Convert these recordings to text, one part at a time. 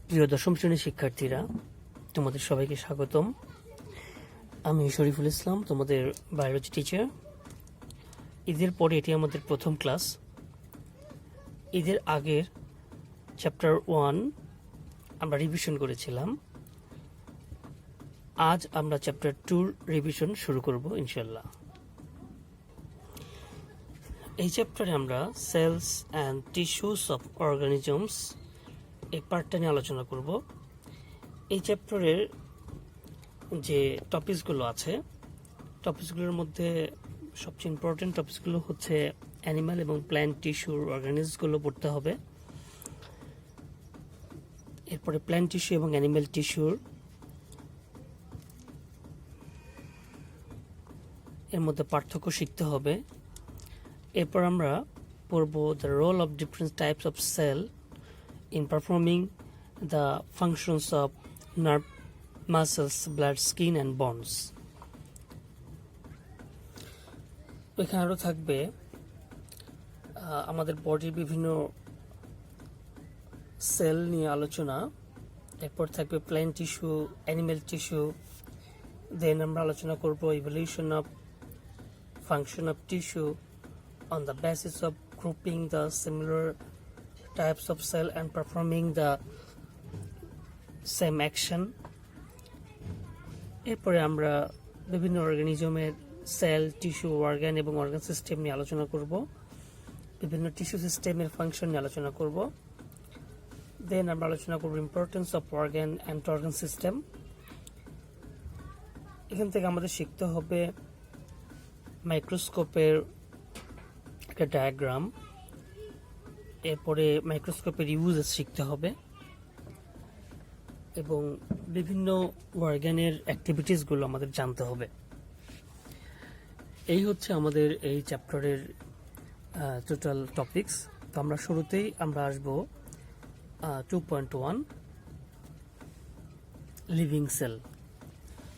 প্রিয় দশম শ্রেণীর শিক্ষার্থীরা, তোমাদের সবাইকে স্বাগতম। আমি শরীফুল ইসলাম, তোমাদের বায়োলজি টিচার। ঈদের পরে এটি আমাদের প্রথম ক্লাস। ঈদের আগের চ্যাপ্টার 1 আমরা রিভিশন করেছিলাম। আজ আমরা চ্যাপ্টার 2 রিভিশন শুরু করব ইনশাল্লাহ। এই চ্যাপ্টারে আমরা cells and tissues of organisms এই পার্টটা নিয়ে আলোচনা করব। এই চ্যাপ্টারের যে টপিকসগুলো আছে, টপিকসগুলোর মধ্যে সবচেয়ে ইম্পর্টেন্ট টপিকসগুলো হচ্ছে অ্যানিম্যাল এবং প্ল্যান্ট টিস্যুর অর্গানিজমসগুলো পড়তে হবে। এরপরে প্ল্যান্ট টিস্যু এবং অ্যানিম্যাল টিস্যুর এর মধ্যে পার্থক্য শিখতে হবে। এরপর আমরা পড়ব the role of different types of cell in performing the functions of nerve, muscles, blood, skin and bones. এখানে আরও থাকবে আমাদের বডির বিভিন্ন সেল নিয়ে আলোচনা। এরপর থাকবে প্ল্যান্ট টিস্যু, অ্যানিম্যাল টিস্যু। দেন আমরা আলোচনা করব evolution of function of tissue on the basis of grouping the similar types of cell and performing the same action. এরপরে আমরা বিভিন্ন অর্গানিজমের সেল, টিস্যু, অর্গান এবং অর্গান সিস্টেম নিয়ে আলোচনা করব। বিভিন্ন টিস্যু সিস্টেমের ফাংশন নিয়ে আলোচনা করব। দেন আমরা আলোচনা করব importance of organ and organ system. এখান থেকে আমাদের শিখতে হবে মাইক্রোস্কোপের একটা ডায়াগ্রাম। এরপরে মাইক্রোস্কোপের ইউজেস শিখতে হবে এবং বিভিন্ন অর্গানের অ্যাক্টিভিটিসগুলো আমাদের জানতে হবে। এই হচ্ছে আমাদের এই চ্যাপ্টারের টোটাল টপিকস। তো আমরা শুরুতেই আমরা আসবো 2.1 লিভিং সেল।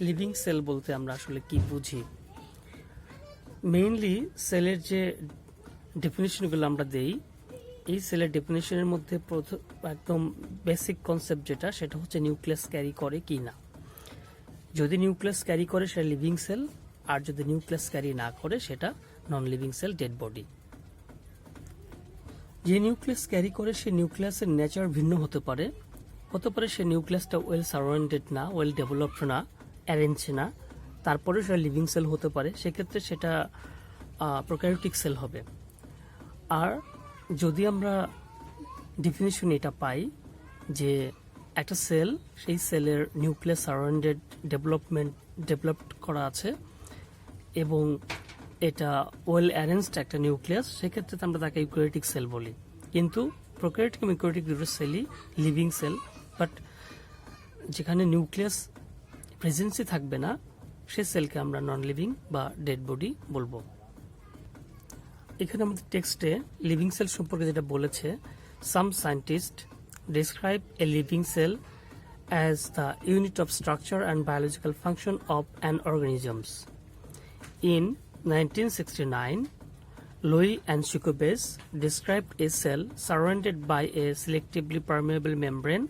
লিভিং সেল বলতে আমরা আসলে কি বুঝি? মেইনলি সেলের যে ডেফিনিশনগুলো আমরা দেই, এই সেলের ডেফিনেশনের মধ্যে একদম বেসিক কনসেপ্ট যেটা, সেটা হচ্ছে নিউক্লিয়াস ক্যারি করে কি না। যদি নিউক্লিয়াস ক্যারি করে সেটা লিভিং সেল, আর যদি নিউক্লিয়াস ক্যারি না করে সেটা non living sell, dead body. যে নিউক্লিয়াস ক্যারি করে সে নিউক্লিয়াসের নেচার ভিন্ন হতে পারে সে নিউক্লিয়াসটা ওয়েল সারাউন্ডেড না, ওয়েল ডেভেলপড না, অ্যারেঞ্জ না, তারপরে সেটা লিভিং সেল হতে পারে। সেক্ষেত্রে সেটা প্রোক্যারিওটিক সেল হবে। আর যদি আমরা ডেফিনিশন এটা পাই যে একটা সেল, সেই সেলের নিউক্লিয়াস সারাউন্ডেড ডেভেলপড করা আছে এবং এটা ওয়েল অ্যারেঞ্জড একটা নিউক্লিয়াস, সেক্ষেত্রে আমরা তাকে ইউক্যারিওটিক সেল বলি। কিন্তু প্রোক্যারিওটিক এবং ইউক্যারিওটিক দুটো সেলই লিভিং সেল, বাট যেখানে নিউক্লিয়াস প্রেজেন্সই থাকবে না, সে সেলকে আমরা নন লিভিং বা ডেড বডি বলবো। এখানে আমাদের টেক্সটে লিভিং সেল সম্পর্কে যেটা বলেছে, some scientist describe a living cell as the unit of structure and biological function of an organisms. In 1969, Loy and Shukobes described a cell surrounded by a selectively permeable membrane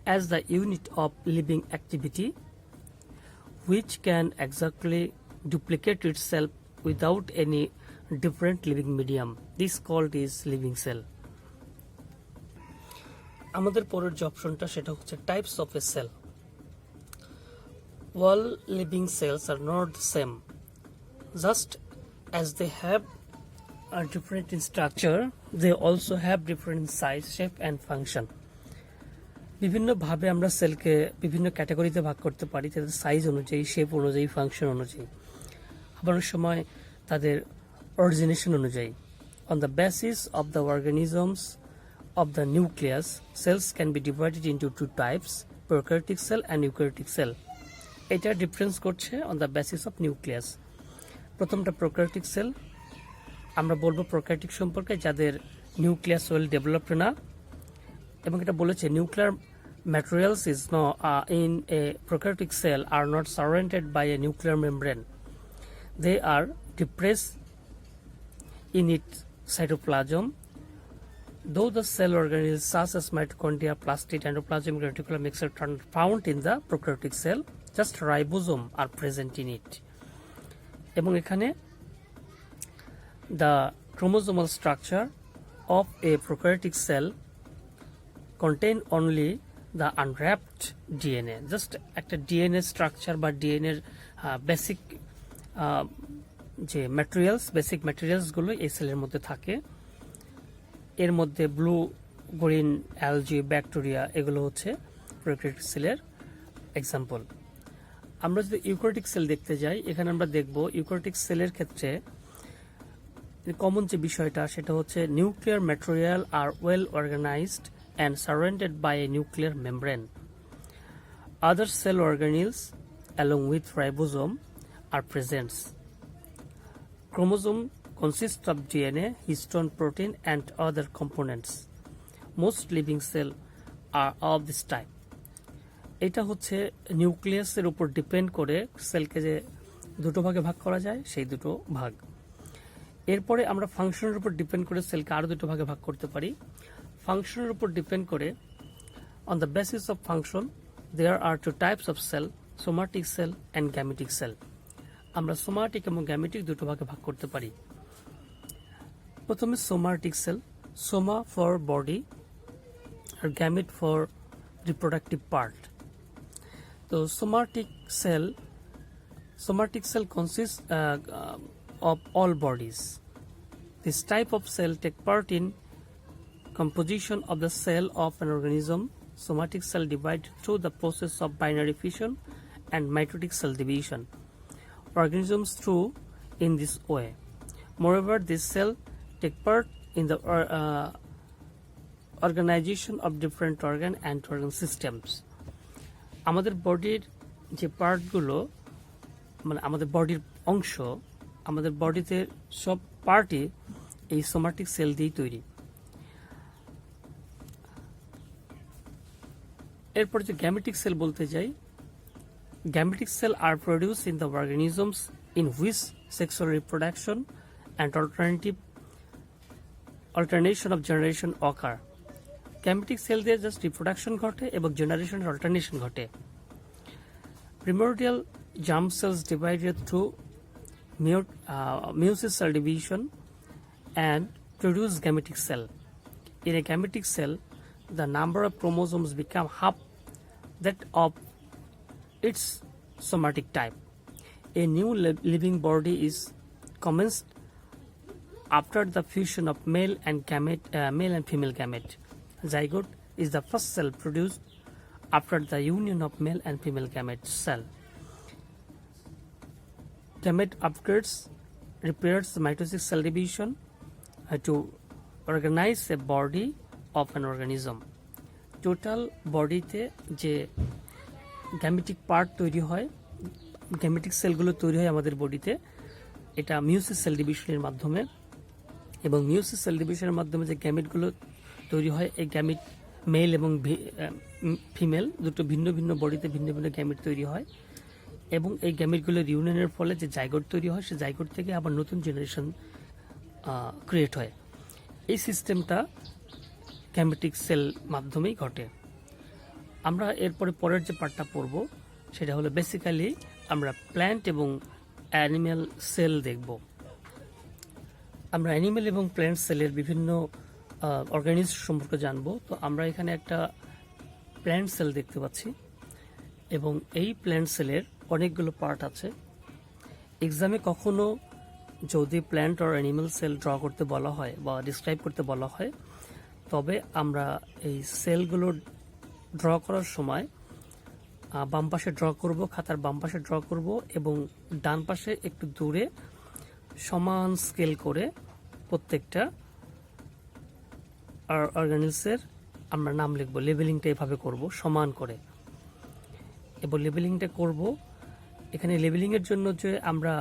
as the unit of living activity, which can exactly duplicate itself without any different living medium. This called is living cell. আমাদের পরের যে অপশনটা সেটা হচ্ছে types of a cell. All living cells are not the same. Just as they have a different in structure, they also have different in size, shape and function. বিভিন্ন ভাবে আমরা সেলকে বিভিন্ন ক্যাটাগরিতে ভাগ করতে পারি, তাদের সাইজ অনুযায়ী, শেপ অনুযায়ী, ফাংশন অনুযায়ী, আবার অনেক সময় তাদের অরিজিনেশন অনুযায়ী। On the basis of the organisms of the nucleus, cells can be divided into two types, prokaryotic cell and eukaryotic cell. এটা ডিফারেন্স করছে on the basis of nucleus. প্রথমটা প্রোক্যারিওটিক সেল। আমরা বলবো প্রোক্যারিওটিক সম্পর্কে যাদের nucleus well developed না, এবং এটা বলেছে nuclear materials is in a prokaryotic cell are not surrounded by a nuclear membrane. They are depressed in its cytoplasm Though the cell organelles such as mitochondria, plastid, endoplasmic reticulum, etc. are found in the prokaryotic cell, just ribosome are present in it. এবং এখানে the chromosomal structure of a prokaryotic cell contain only the unwrapped DNA. Just একটা DNA structure বা DNA এর basic যে materials, basic ম্যাটেরিয়ালসগুলো এই সেলের মধ্যে থাকে। এর মধ্যে ব্লু, গ্রিন, অ্যালজি, ব্যাকটেরিয়া এগুলো হচ্ছে প্রোক্যারিওটিক সেলের এক্সাম্পল। আমরা যদি ইউক্যারিওটিক সেল দেখতে যাই, এখানে আমরা দেখব ইউক্যারিওটিক সেলের ক্ষেত্রে কমন যে বিষয়টা সেটা হচ্ছে nuclear material are well organised and surrounded by a nuclear membrane. Other cell organelles along with ribosome are present. Chromosome consists of DNA, histone, protein and other components. Most living cells are of this type. এটা হচ্ছে নিউক্লিয়াসের উপর depend করে সেলকে যে দুটো ভাগে ভাগ করা যায় সেই দুটো ভাগ। এরপরে আমরা ফাংশনের উপর ডিপেন্ড করে সেলকে আরো দুটো ভাগে ভাগ করতে পারি। ফাংশনের উপর ডিপেন্ড করে on the basis of function there are two types of cell, somatic cell and gametic cell. আমরা সোমাটিক এবং গ্যামেটিক দুটো ভাগে ভাগ করতে পারি। প্রথমে somatic cell, soma for body আর গ্যামেট ফর রিপ্রোডাক্টিভ পার্ট। তো somatic cell consists of all bodies. This type of cell take part in composition of the cell of an organism. Somatic cell divide through the process of binary fission and mitotic cell division. Organisms through in this way. Moreover, this cell take part in the organization of different organ and organ systems. আমাদের বডির যে পার্টগুলো, মানে আমাদের বডির অংশ, আমাদের বডিতে সব পার্টই এই সোমাটিক সেল দিয়েই তৈরি। এরপর যে গ্যামেটিক সেল বলতে যাই, gametic cell are produce in the organisms in which sexual reproduction and alternation of generation occur. Gametic cell দিয়ে জাস্ট রিপ্রোডাকশন ঘটে এবং জেনারেশনের অল্টারনেশন ঘটে। Primordial germ cells divided through meiosis cell division and produce gametic cell. In a gametic cell, the number of chromosomes become half that of its somatic type. A new living body is commenced after the fusion of male and female gamete. Zygote is the first cell produced after the union of male and female gamete cell. Gamete upgrades repairs the mitotic cell division to organize a body of an organism. Total বডিতে যে gametic part তৈরি হয়, gametic সেলগুলো তৈরি হয় আমাদের বডিতে, এটা মিওসিস সেল ডিভিশনের মাধ্যমে। এবং মিওসিস সেল ডিভিশনের মাধ্যমে যে গ্যামেটগুলো তৈরি হয়, এই গ্যামেট মেল এবং ফিমেল দুটো ভিন্ন ভিন্ন বডিতে ভিন্ন ভিন্ন গ্যামেট তৈরি হয়। এবং এই গ্যামেটগুলোর ইউনিয়নের ফলে যে জাইগোট তৈরি হয়, সেই জাইগোট থেকে আবার নতুন জেনারেশন ক্রিয়েট হয়। এই সিস্টেমটা গ্যামেটিক সেল মাধ্যমেই ঘটে। আমরা এরপরে পরের যে পার্টটা পড়ব সেটা হলো বেসিক্যালি আমরা প্ল্যান্ট এবং অ্যানিম্যাল সেল দেখব। আমরা অ্যানিম্যাল এবং প্ল্যান্ট সেলের বিভিন্ন অর্গানিজম সম্পর্কে জানবো। তো আমরা এখানে একটা প্ল্যান্ট সেল দেখতে পাচ্ছি এবং এই প্ল্যান্ট সেলের অনেকগুলো পার্ট আছে। এক্সামে কখনো যদি প্ল্যান্ট আর অ্যানিম্যাল সেল ড্র করতে বলা হয় বা ডিসক্রাইব করতে বলা হয়, তবে আমরা এই সেলগুলো ড্র করার সময় বাম পাশে ড্র করব, খাতার বাম পাশে ড্র করব এবং ডান পাশে একটু দূরে সমান স্কেল করে প্রত্যেকটা অর্গানিলসের আমরা নাম লিখব। লেবেলিংটা এভাবে করব সমান করে, এবং লেবেলিংটা করব। এখানে লেবেলিংয়ের জন্য যে আমরা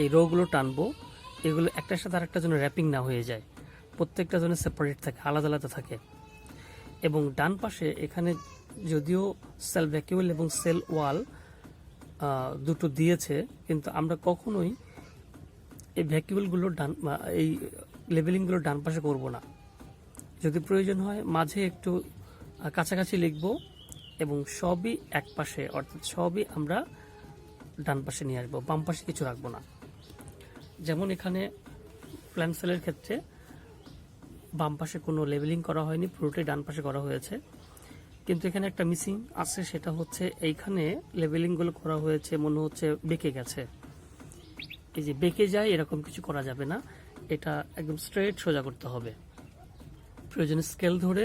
এই রোগুলো টানবো, এগুলো একটার সাথে আরেকটা যেন র্যাপিং না হয়ে যায়, প্রত্যেকটা যেন সেপারেট থাকে, আলাদা আলাদা থাকে। এবং ডান পাশে এখানে যদিও সেল ভ্যাকিউল এবং সেল ওয়াল দুটো দিয়েছে, কিন্তু আমরা কখনোই এই ভ্যাকিউলগুলো এই লেবেলিংগুলো ডান পাশে করব না, যদি প্রয়োজন হয় মাঝে একটু কাছাকাছি লিখব এবং সবই এক পাশে, অর্থাৎ সবই আমরা ডান পাশে নিয়ে আসবো, বাম পাশে কিছু রাখবো না। যেমন এখানে প্ল্যান্ট সেলের ক্ষেত্রে বাম পাশে কোনো লেবেলিং করা হয়নি, পুরোটাই ডান পাশে করা হয়েছে। কিন্তু এখানে একটা মিসিং আছে, সেটা হচ্ছে এইখানে লেবেলিংগুলো করা হয়েছে মনে হচ্ছে বেঁকে গেছে। এই যে বেঁকে যায় এরকম কিছু করা যাবে না, এটা একদম স্ট্রেট সোজা করতে হবে। প্রয়োজনে স্কেল ধরে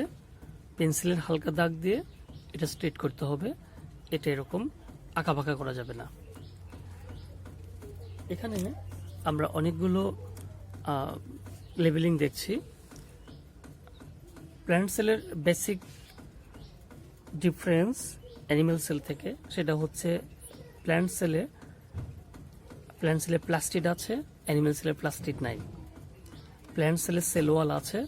পেন্সিলের হালকা দাগ দিয়ে এটা স্ট্রেট করতে হবে, এটা এরকম আঁকাবাঁকা করা যাবে না। এখানে আমরা অনেকগুলো লেবেলিং দেখছি। প্ল্যান্ট সেলের বেসিক ডিফারেন্স অ্যানিম্যাল সেল থেকে, সেটা হচ্ছে প্ল্যান্ট সেলে প্লাস্টিড আছে, অ্যানিম্যাল সেলে প্লাস্টিড নাই। প্ল্যান্ট সেলে সেল ওয়াল আছে,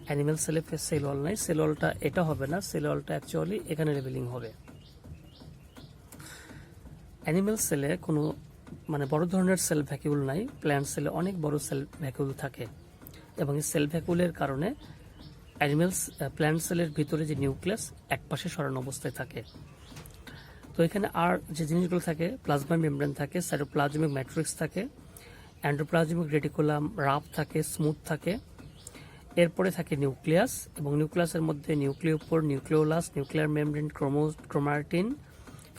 অ্যানিম্যাল সেলে সেল ওয়াল নাই। সেল ওয়ালটা এটা হবে না, সেল ওয়ালটা অ্যাকচুয়ালি এখানে লেবেলিং হবে। অ্যানিম্যাল সেলে কোনো বড় ধরনের সেল ভ্যাকিউল নাই, প্ল্যান্ট সেলে অনেক বড় সেল ভ্যাকিউল থাকে এবং এই সেল ভ্যাকিউলের কারণে প্ল্যান্ট সেলের ভিতরে যে নিউক্লিয়াস একপাশে সরানো অবস্থায় থাকে। তো এখানে আর যে জিনিসগুলো থাকে, প্লাজমা মেমব্রেন থাকে, সাইটোপ্লাজমিক ম্যাট্রিক্স থাকে, এন্ডোপ্লাজমিক রেটিকুলাম রাফ থাকে, স্মুথ থাকে। এরপরে থাকে নিউক্লিয়াস এবং নিউক্লিয়াসের মধ্যে nucleopore, nucleolus, nuclear membrane, chromatin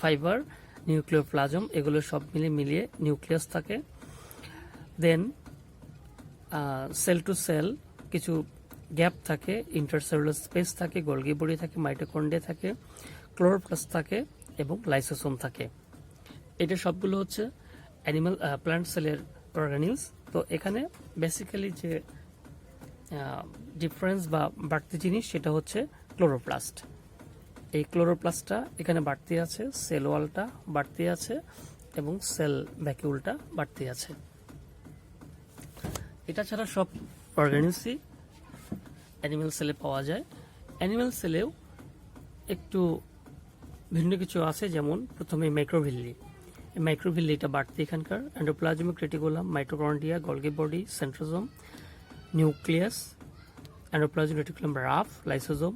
fibre, nucleoplasm, এগুলো সব মিলিয়ে নিউক্লিয়াস থাকে। দেন সেল টু সেল কিছু গ্যাপ থাকে, ইন্টারসেলুলার স্পেস থাকে, গোলগি বডি থাকে, মাইটোকন্ড্রিয়া থাকে, ক্লোরোপ্লাস্ট থাকে এবং লাইসোসোম থাকে। এটা সবগুলো হচ্ছে প্ল্যান্ট সেলের অর্গানিলস। তো এখানে বেসিক্যালি যে ডিফারেন্স বা বাড়তি জিনিস সেটা হচ্ছে ক্লোরোপ্লাস্ট। এই ক্লোরোপ্লাস্টটা এখানে বাড়তি আছে, সেল ওয়ালটা বাড়তি আছে এবং সেল ভ্যাকিউলটা বাড়তি আছে। এটা ছাড়া সব অর্গানিলসই অ্যানিম্যাল সেলে পাওয়া যায়। অ্যানিম্যাল সেলেও একটু ভিন্ন কিছু আছে, যেমন প্রথমে মাইক্রোভিল্লি। এই মাইক্রোভিল্লিটা বাড়তি এখানকার। Endoplasmic reticulum, mitochondria, Golgi body, centrosome, nucleus, endoplasmic reticulum rough, lysosome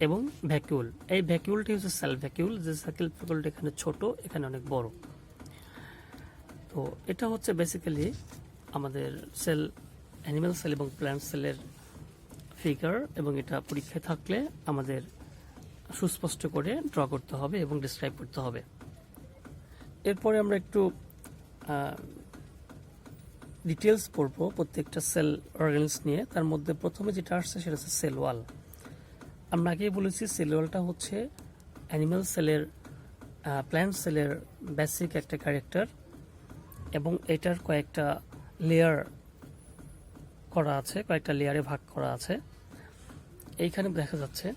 এবং ভ্যাকিউল। এই ভ্যাকিউলটি হচ্ছে সেল ভ্যাকিউল, যে সেল ভ্যাকিউলটা এখানে ছোট, এখানে অনেক বড়। তো এটা হচ্ছে বেসিক্যালি আমাদের সেল, অ্যানিম্যাল সেল এবং প্ল্যান্ট সেলের ফিগার, এবং এটা পরীক্ষায় থাকলে আমাদের সুস্পষ্ট করে ড্র করতে হবে এবং ডিসক্রাইব করতে হবে। এরপরে আমরা একটু ডিটেলস পড়বো প্রত্যেকটা সেল অর্গানিলস নিয়ে। তার মধ্যে প্রথমে যেটা আসছে সেটা হচ্ছে সেল ওয়াল। আমরা আগেই বলেছি সেল ওয়ালটা হচ্ছে অ্যানিম্যাল সেলের, প্ল্যান্ট সেলের বেসিক একটা ক্যারেক্টার এবং এটার কয়েকটা লেয়ার করা আছে, কয়েকটা লেয়ারে ভাগ করা আছে। এইখানে দেখা যাচ্ছে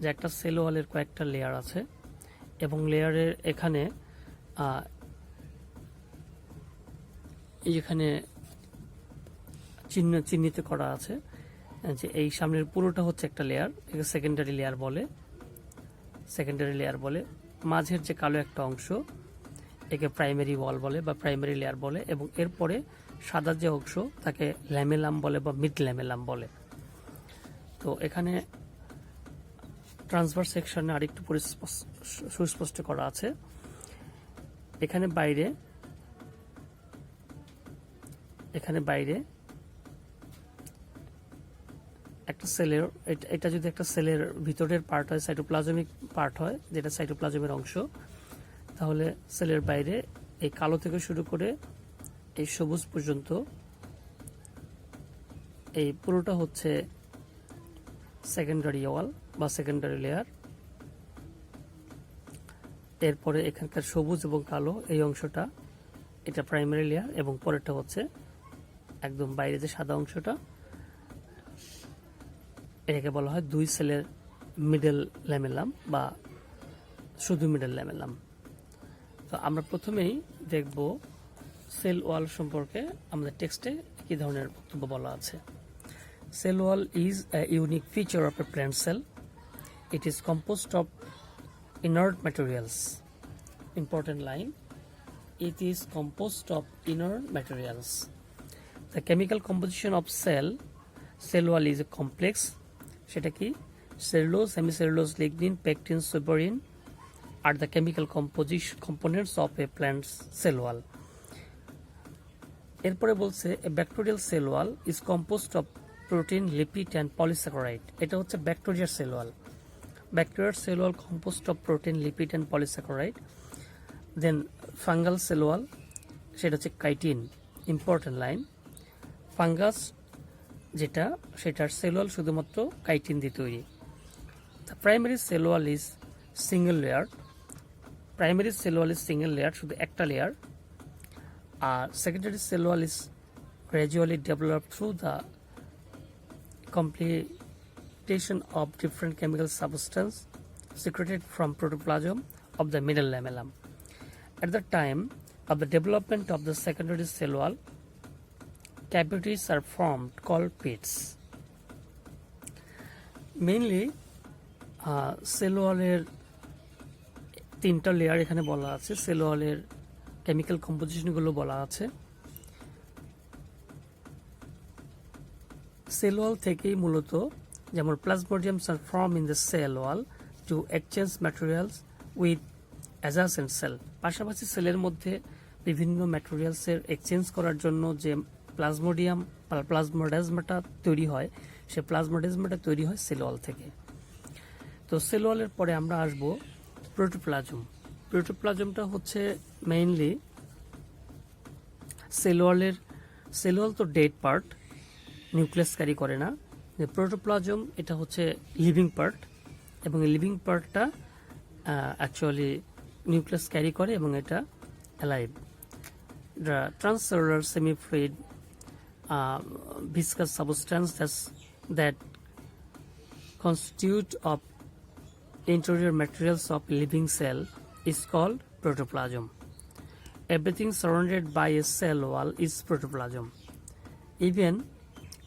যে একটা সেল ওয়ালের কয়েকটা লেয়ার আছে এবং লেয়ারের এখানে এখানে চিহ্নিত করা আছে যে এই সামনের পুরোটা হচ্ছে একটা লেয়ার, একে সেকেন্ডারি লেয়ার বলে। মাঝের যে কালো একটা অংশ একে প্রাইমারি ওয়াল বলে বা প্রাইমারি লেয়ার বলে, এবং এরপরে সাদা যে অংশ তাকে ল্যামেলাম বলে বা মিড ল্যামেলাম বলে। তো এখানে ট্রান্সভার্স সেকশনে আরেকটু সুস্পষ্ট করা আছে। এখানে বাইরে একটা সেলের, এটা যদি একটা সেলের ভিতরের পার্ট হয়, সাইটোপ্লাজমিক পার্ট হয়, যেটা সাইটোপ্লাজমের অংশ, তাহলে সেলের বাইরে এই কালো থেকে শুরু করে এই সবুজ পর্যন্ত এই পুরোটা হচ্ছে সেকেন্ডারি ওয়াল বা সেকেন্ডারি লেয়ার। এরপরে এখানকার সবুজ এবং কালো এই অংশটা এটা প্রাইমারি লেয়ার, এবং পরেরটা হচ্ছে একদম বাইরে যে সাদা অংশটা, এটাকে বলা হয় দুই সেলের মিডল ল্যামেলাম বা শুধু মিডল ল্যামেলাম। তো আমরা প্রথমেই দেখব সেল ওয়াল সম্পর্কে আমাদের টেক্সটে কি ধরনের বক্তব্য বলা আছে। Cell wall is a unique feature of a plant cell. It is composed of inert materials. Important line. It is composed of inert materials. The chemical composition of cell cell wall is a complex, সেটা কি cellulose, hemicellulose, lignin, pectin, suberin are the chemical components of a plants cell wall. এরপরে বলছে a bacterial cell wall is composed of protein, lipid and polysaccharide. এটা হচ্ছে ব্যাকটেরিয়ার cell wall. ব্যাকটেরিয়ার cell wall composed of protein, lipid and polysaccharide. Then fungal cell wall, সেটা হচ্ছে chitin, important line. Fungus যেটা, সেটার সেল ওয়াল শুধুমাত্র chitin দিয়ে তৈরি। The primary cell wall is single layer. Primary cell wall is single layer, শুধু একটা লেয়ার। আর secondary cell wall is gradually develop through the completion of different chemical substance secreted from protoplasm of the middle lamella. At the time of the development of the secondary cell wall, cavities are formed called pits. Mainly cell wall এর তিনটা layer এখানে বলা আছে, sell ওয়ালের chemical কম্পোজিশনগুলো বলা আছে। Cell wall থেকেই মূলত যেমন plasmodiums are form in the cell wall to exchange materials with adjacent cell. পাশাপাশি সেলের মধ্যে বিভিন্ন ম্যাটেরিয়ালসের এক্সচেঞ্জ করার জন্য যে প্লাজমোডিয়াম বা প্লাজমোডাজমাটা তৈরি হয়, সে প্লাজমোডাজমাটা তৈরি হয় সেল ওয়াল থেকে। তো সেল ওয়ালের পরে আমরা আসব প্রোটোপ্লাজম। প্রোটোপ্লাজমটা হচ্ছে মেইনলি সেল ওয়াল তো ডেড পার্ট, নিউক্লিয়াস ক্যারি করে না। যে প্রোটোপ্লাজম এটা হচ্ছে লিভিং পার্ট, এবং এই লিভিং পার্টটা অ্যাকচুয়ালি নিউক্লিয়াস ক্যারি করে এবং এটা alive. The transcellular semifluid viscous substance that constitute of interior materials of living cell is called protoplasm. Everything surrounded by a cell wall is protoplasm. Even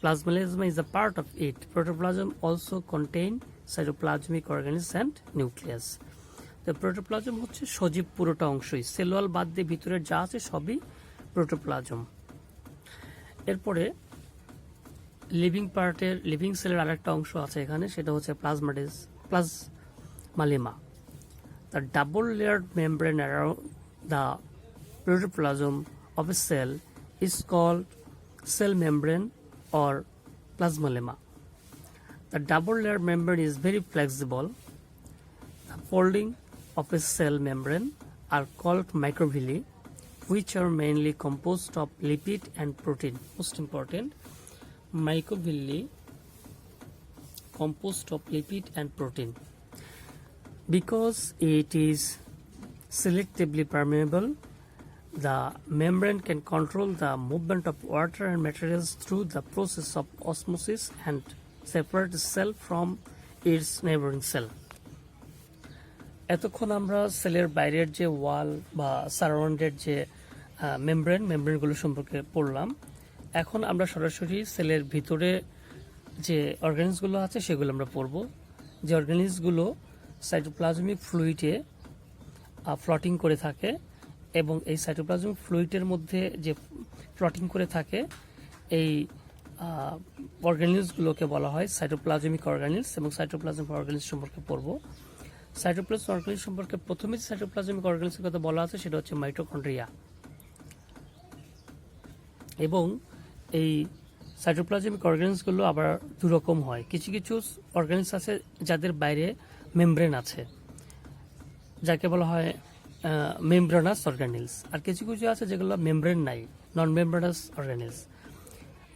plasmoplasm is a part of it. Protoplasm also contain cytoplasmic organisms and nucleus. The protoplasm হচ্ছে সজীব পুরোটা অংশই, cell wall বাদ দিয়ে ভিতরে যা আছে সবই protoplasm. এরপরে লিভিং সেলের আরেকটা অংশ আছে এখানে, সেটা হচ্ছে plasmalemma. The double layered membrane around the protoplasm of a cell is called cell membrane or plasmalemma. The double layered membrane is very flexible. The folding of a cell membrane are called microvilli, which are mainly composed of lipid and protein. Most important, microvilli composed of lipid and protein. Because it is selectively permeable, the membrane can control the movement of water and materials through the process of osmosis and separate the cell from its neighboring cell. এতক্ষণ আমরা সেলের বাইরের যে ওয়াল বা surrounded যে মেমব্রেনগুলো সম্পর্কে পড়লাম। এখন আমরা সরাসরি সেলের ভিতরে যে অর্গানিজগুলো আছে সেগুলো আমরা পড়ব। যে অর্গানিজগুলো সাইটোপ্লাজমিক ফ্লুইডে ফ্লটিং করে থাকে, এবং এই সাইটোপ্লাজমিক ফ্লুইডের মধ্যে যে ফ্লটিং করে থাকে এই অর্গানিজগুলোকে বলা হয় সাইটোপ্লাজমিক অর্গানিজ, এবং সাইটোপ্লাজমিক অর্গানিজ সম্পর্কে পড়ব। সাইটোপ্লাজমিক অর্গানিজ সম্পর্কে প্রথমে যে সাইটোপ্লাজমিক অর্গানিজের কথা বলা আছে সেটা হচ্ছে মাইটোকন্ড্রিয়া। এবং এই সাইটোপ্লাজমিক অর্গানিজগুলো আবার দুরকম হয়। কিছু কিছু অর্গানিজ আছে যাদের বাইরে মেমব্রেন আছে, যাকে বলা হয় মেমব্রেনাস অর্গানিলস। আর কিছু কিছু আছে যেগুলো মেমব্রেন নাই, নন মেমব্রেনাস অর্গানিলস।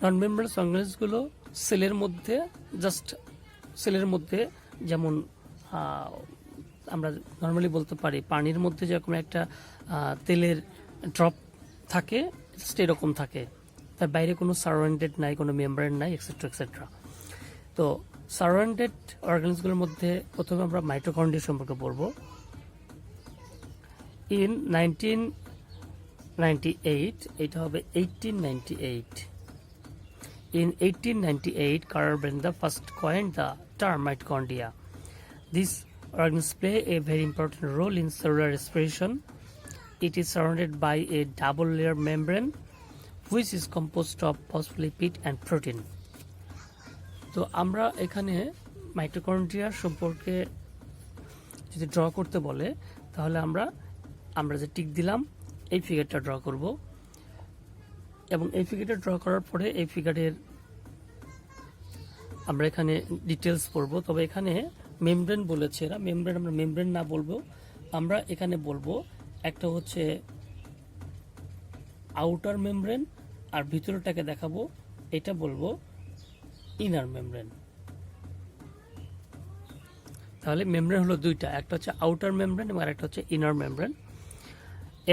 নন মেমব্রেনাস অর্গানিলসগুলো সেলের মধ্যে যেমন আমরা নর্মালি বলতে পারি পানির মধ্যে যেরকম একটা তেলের ড্রপ থাকে, জাস্ট এরকম থাকে, তার বাইরে কোনো সারাউন্ডেড নাই, কোনো মেমব্রেন নাই, এক্সেট্রা এক্সেট্রা। তো সারাউন্ডেড অর্গানিজগুলোর মধ্যে প্রথমে আমরা মাইটোকন্ড্রিয়া সম্পর্কে পড়ব। ইন 1998, এটা হবে 1898, in 1898 Carl Brenda first coined the term mitochondria. These organs play a very important role in cellular respiration. It is surrounded by a double layer membrane which is composed of phospholipid and protein. তো আমরা এখানে মাইটোকন্ড্রিয়ার সম্পর্কে যদি draw করতে বলে তাহলে আমরা যে টিক দিলাম এই ফিগারটা ড্র করব এবং এই ফিগারটা ড্র করার পরে এই ফিগারের আমরা এখানে ডিটেলস পড়বো। তবে এখানে মেমব্রেন বলেছে এরা, মেমব্রেন আমরা মেমব্রেন না বলবো, আমরা এখানে বলবো একটা হচ্ছে আউটার মেমব্রেন আর ভিতরটাকে দেখাবো, এটা বলবো ইনার মেমব্রেন। তাহলে মেমব্রেন হলো দুইটা, একটা হচ্ছে আউটার মেমব্রেন এবং আরেকটা হচ্ছে ইনার মেমব্রেন।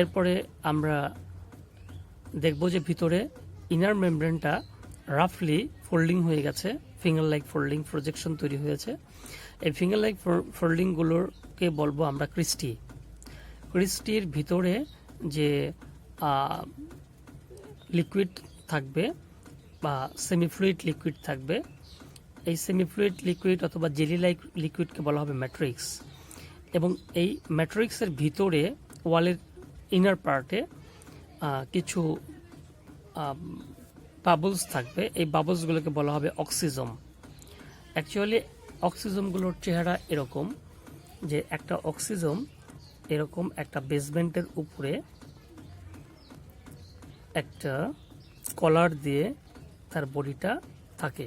এরপরে আমরা দেখব যে ভিতরে ইনার মেমব্রেনটা রাফলি ফোল্ডিং হয়ে গেছে, ফিঙ্গার লাইক ফোল্ডিং প্রজেকশন তৈরি হয়েছে। এই ফিঙ্গার লাইক ফোল্ডিংগুলোকে বলবো আমরা ক্রিস্টি। ক্রিস্টির ভিতরে যে লিকুইড থাকবে বা সেমিফ্লুইড লিকুইড থাকবে, এই সেমিফ্লুইড লিকুইড অথবা জেলি লাইক লিকুইডকে বলা হবে ম্যাট্রিক্স। এবং এই ম্যাট্রিক্সের ভিতরে ওয়ালের ইনার পার্টে কিছু বাবলস থাকবে, এই বাবলসগুলোকে বলা হবে অক্সিজম। অ্যাকচুয়ালি অক্সিজমগুলোর চেহারা এরকম যে একটা অক্সিজম এরকম একটা বেসমেন্টের উপরে একটা কলার দিয়ে তার বডিটা থাকে।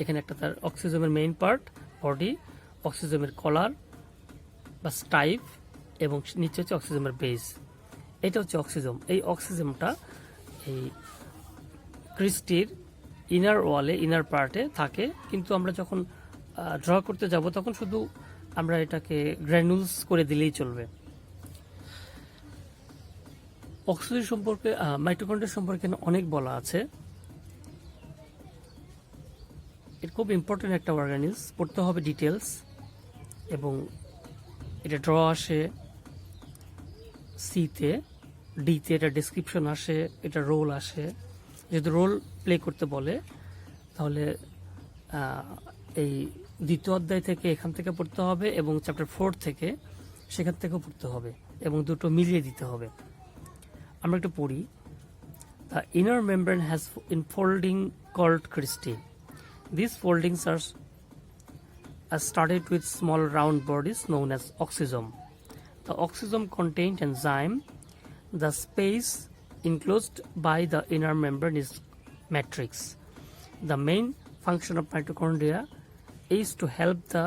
এখানে একটা তার অক্সিজমের মেইন পার্ট বডি, অক্সিজমের কলার বা স্টাইপ এবং নিচে হচ্ছে অক্সিজমের বেস। এটা হচ্ছে অক্সিজম। এই অক্সিজমটা এই ক্রিস্টির ইনার ওয়ালে ইনার পার্টে থাকে, কিন্তু আমরা যখন ড্র করতে যাব তখন শুধু আমরা এটাকে গ্র্যানুলস করে দিলেই চলবে। অক্সিজেন সম্পর্কে মাইটোকন্ড্রিয়া সম্পর্কে অনেক বলা আছে। এটা খুব ইম্পর্টেন্ট একটা অর্গানিজ, পড়তে হবে ডিটেলস, এবং এটা ড্র আসে সিতে, ডিতে এটা ডেসক্রিপশন আসে, এটা রোল আসে। যদি রোল প্লে করতে বলে তাহলে এই দ্বিতীয় অধ্যায় থেকে এখান থেকে পড়তে হবে এবং চ্যাপ্টার 4 থেকে সেখান থেকেও পড়তে হবে এবং দুটো মিলিয়ে দিতে হবে। আমরা একটু পড়ি। The inner membrane has infolding called cristae. These foldings are started with small round bodies known as oxysome. The oxysome contained enzyme. The space enclosed by the inner membrane is matrix. The main function of mitochondria is to help the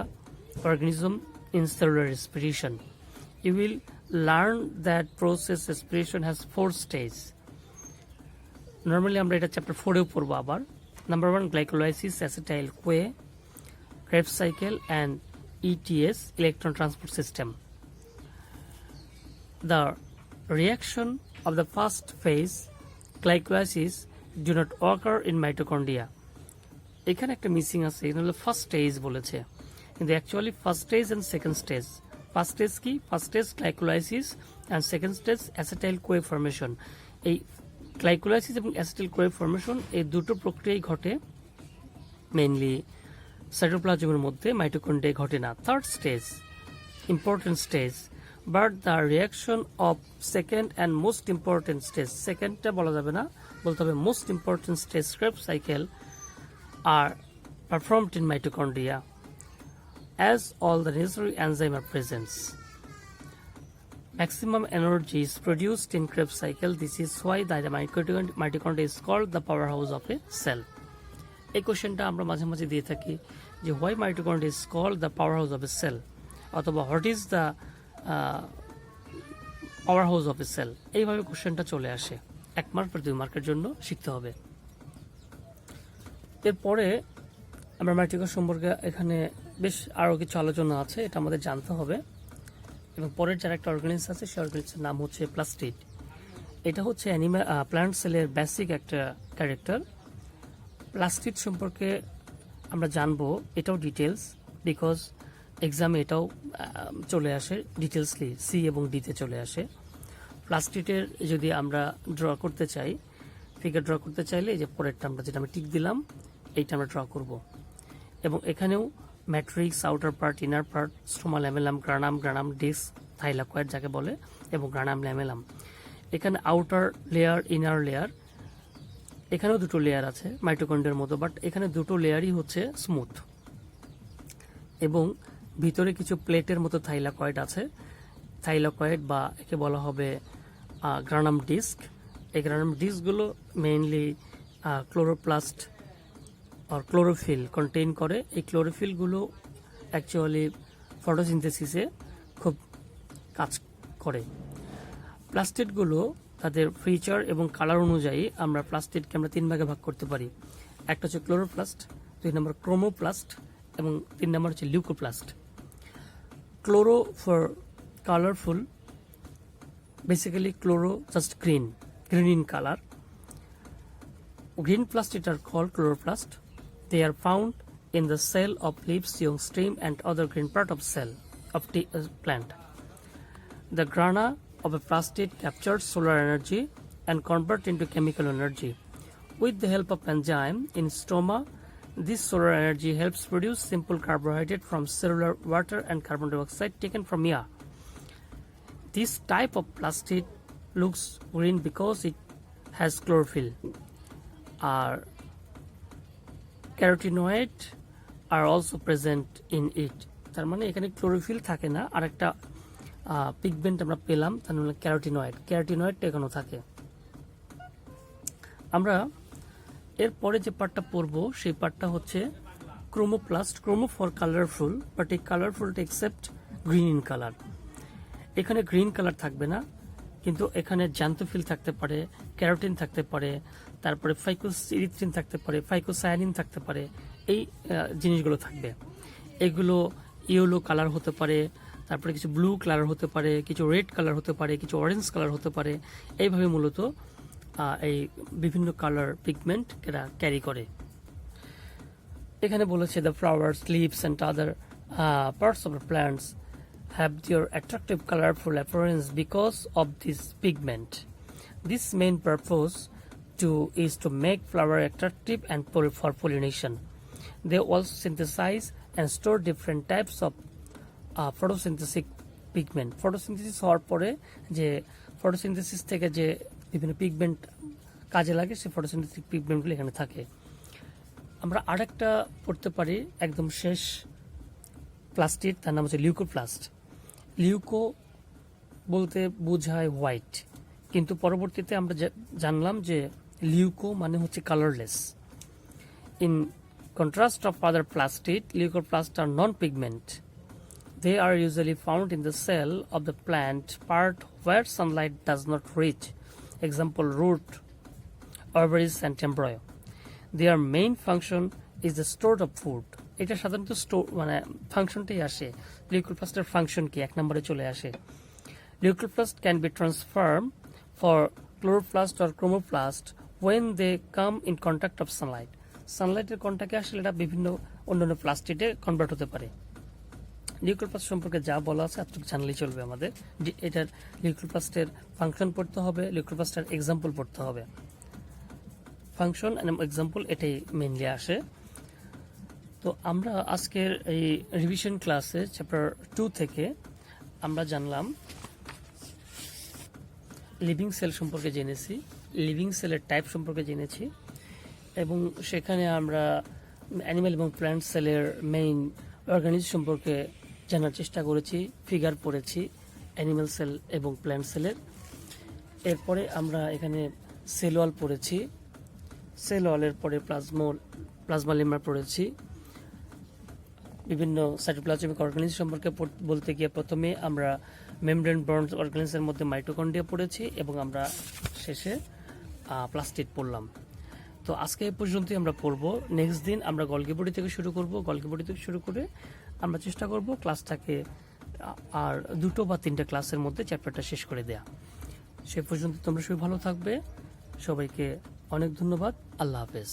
organism in cellular respiration. You will learn that process respiration has 4 stages. Normally আমরা এটা chapter 4 এও পড়বো আবার। Number 1, glycolysis, acetyl-CoA, Krebs cycle, and ETS, electron transport system. The reaction of the first phase, glycolysis, do not occur in mitochondria. এখানে একটা missing আছে, এখানে হলো ফার্স্ট স্টেজ বলেছে, কিন্তু actually first stage and second stage. First stage কি? First stage glycolysis and second stage acetyl CoA formation. এই glycolysis এবং অ্যাসিটাইল-CoA ফর্মেশন এই দুটো প্রক্রিয়াই ঘটে মেইনলি সাইটোপ্লাজমের মধ্যে, মাইটোকন্ড্রিয়ায় ঘটে না। Third stage important stage, but the reaction of second and most important stage, সেকেন্ডটা বলা যাবে না, বলতে হবে most important stage, Krebs cycle, are performed in mitochondria as all the necessary enzymes are present. Maximum energy is produced in Krebs cycle. This is why the mitochondria is called the powerhouse of a cell. এই কোশ্চেনটা আমরা মাঝে মাঝে দিয়ে থাকি যে why mitochondria is called the powerhouse of a cell, অথবা what is the powerhouse of a cell। এইভাবে কোশ্চেনটা চলে আসে, 1 মার্ক বা 2 মার্কের জন্য শিখতে হবে। এরপরে আমরা মাইটোকন্ড্রিয়া সম্পর্কে এখানে বেশ আরও কিছু আলোচনা আছে, এটা আমাদের জানতে হবে। এবং পরের যার একটা অর্গানিজ আছে, সেই অর্গানিজের নাম হচ্ছে প্লাস্টিড। এটা হচ্ছে প্ল্যান্ট সেলের বেসিক একটা ক্যারেক্টার। প্লাস্টিড সম্পর্কে আমরা জানবো, এটাও ডিটেলস, বিকজ এক্সামে এটাও চলে আসে ডিটেলসলি, সি এবং ডিতে চলে আসে। প্লাস্টিডের যদি আমরা ড্র করতে চাই, ফিগার ড্র করতে চাইলে এই যে পরেরটা আমরা যেটা আমি টিক দিলাম এইটা আমরা ড্র করব। এবং এখানেও matrix, outer part, inner part, stroma, lamellum, granum, disc, thylakoid যাকে বলে, এবং গ্রানাম, ল্যামেলাম। এখানে আউটার লেয়ার, ইনার লেয়ার, এখানেও দুটো লেয়ার আছে মাইটোকন্ড্রিয়ার মতো, বাট এখানে দুটো লেয়ারই হচ্ছে স্মুথ, এবং ভিতরে কিছু প্লেটের মতো থাইলাকয়েড আছে। থাইলাকয়েড বা একে বলা হবে গ্রানাম ডিস্ক। এই গ্রানাম ডিস্কগুলো মেইনলি ক্লোরোপ্লাস্ট আর ক্লোরোফিল কন্টেইন করে। এই ক্লোরোফিলগুলো অ্যাকচুয়ালি ফটোসিনথেসিসে খুব কাজ করে। প্লাস্টিডগুলো তাদের ফিচার এবং কালার অনুযায়ী আমরা প্লাস্টিডকে আমরা 3 ভাগে ভাগ করতে পারি। একটা হচ্ছে ক্লোরোপ্লাস্ট, 2 নম্বর ক্রোমোপ্লাস্ট এবং 3 নম্বর হচ্ছে leucoplast. Chloro for colourful, basically chloro just green in color. Green plastid are called chloroplast. They are found in the cell of leaves, young stem and other green part of cell of plant. The grana of a plastid captures solar energy and convert into chemical energy. With the help of enzyme in stoma, this solar energy helps produce simple carbohydrate from cellular water and carbon dioxide taken from air. This type of plastid looks green because it has chlorophyll. Our carotenoid are also present in it. তার মানে এখানে chlorophyll থাকে না, আর একটা pigment আমরা পেলাম, তার মানে ক্যারোটিনয়েডটা এখানেও থাকে। আমরা এরপরে যে পার্টটা পড়বো সেই পার্টটা হচ্ছে ক্রোমোপ্লাস্ট। ক্রোমো ফর কালারফুল, বাট এই কালারফুলটা এক্সেপ্ট গ্রিন ইন কালার। এখানে গ্রিন কালার থাকবে না, কিন্তু এখানে জ্যান্থোফিল থাকতে পারে, ক্যারোটিন থাকতে পারে, তারপরে ফাইকোসিরিথ্রিন থাকতে পারে, ফাইকোসায়ানিন থাকতে পারে, এই জিনিসগুলো থাকবে। এগুলো ইয়েলো কালার হতে পারে, তারপরে কিছু ব্লু কালার হতে পারে, কিছু রেড কালার হতে পারে, কিছু অরেঞ্জ কালার হতে পারে। এইভাবে মূলত এই বিভিন্ন কালার পিগমেন্ট এরা ক্যারি করে। এখানে বলেছে the flowers, leaves and other parts of the plants have their attractive colorful appearance because of this pigment. This main purpose is to make flower attractive and for pollination. They also synthesize and store different types of photosynthetic pigment. Photosynthesis হওয়ার পরে যে photosynthesis থেকে যে বিভিন্ন pigment কাজে লাগে, সেই photosynthetic পিগমেন্টগুলো এখানে থাকে। আমরা আরেকটা পড়তে পারি একদম শেষ প্লাস্টিড, তার নাম হচ্ছে লিউকোপ্লাস্ট। লিউকো বলতে বোঝায় হোয়াইট, কিন্তু পরবর্তীতে আমরা জানলাম যে লিউকো মানে হচ্ছে colourless. In contrast of other plastid, leucoplast are non pigment. They are usually found in the cell of the plant part where sunlight does not reach, example root, ovaries and embryo. Their main function is the store of food. এটা সাধারণত মানে ফাংশনটাই আসে। লিউকোপ্লাস্টের function কি 1 নম্বরে চলে আসে। Leucoplast can be transform for chloroplast or chromoplast when they come in contact of sunlight. সানলাইটের কন্ট্যাক্টে আসলে এটা বিভিন্ন অন্যান্য প্লাস্টিডে কনভার্ট হতে পারে। লিউকোপ্লাস্ট সম্পর্কে যা বলা আছে এতটুকু জানলেই চলবে আমাদের। এটার লিউকোপ্লাস্টের ফাংশন পড়তে হবে, লিউকোপ্লাস্টের এক্সাম্পল পড়তে হবে। ফাংশন এবং এক্সাম্পল এটাই মেইনলি আসে। তো আমরা আজকের এই রিভিশন ক্লাসে চ্যাপ্টার 2 থেকে আমরা জানলাম লিভিং সেল সম্পর্কে জেনেছি, লিভিং সেলের টাইপ সম্পর্কে জেনেছি, এবং সেখানে আমরা অ্যানিম্যাল এবং প্ল্যান্ট সেলের মেইন অর্গানিজম সম্পর্কে জানার চেষ্টা করেছি, ফিগার পড়েছি অ্যানিম্যাল সেল এবং প্ল্যান্ট সেলের। এরপরে আমরা এখানে সেল ওয়াল পড়েছি, সেল ওয়ালের পরে প্লাজমা লেমার পড়েছি। বিভিন্ন সাইটোপ্লাজমিক অর্গানিজম সম্পর্কে বলতে গিয়ে প্রথমে আমরা মেমব্রেন বর্ন অর্গানিজমের মধ্যে মাইটোকন্ড্রিয়া পড়েছি, এবং আমরা শেষে প্লাস্টিড পড়লাম। তো আজকে এই পর্যন্তই আমরা পড়ব। নেক্সট দিন আমরা গলগি বডি থেকে শুরু করব। গলগি বডি থেকে শুরু করে আমরা চেষ্টা করব ক্লাসটাকে আর 2 বা 3টা ক্লাসের মধ্যে চ্যাপ্টারটা শেষ করে দেয়া। সে পর্যন্ত তোমরা সবাই ভালো থাকবে। সবাইকে অনেক ধন্যবাদ। আল্লাহ হাফেজ।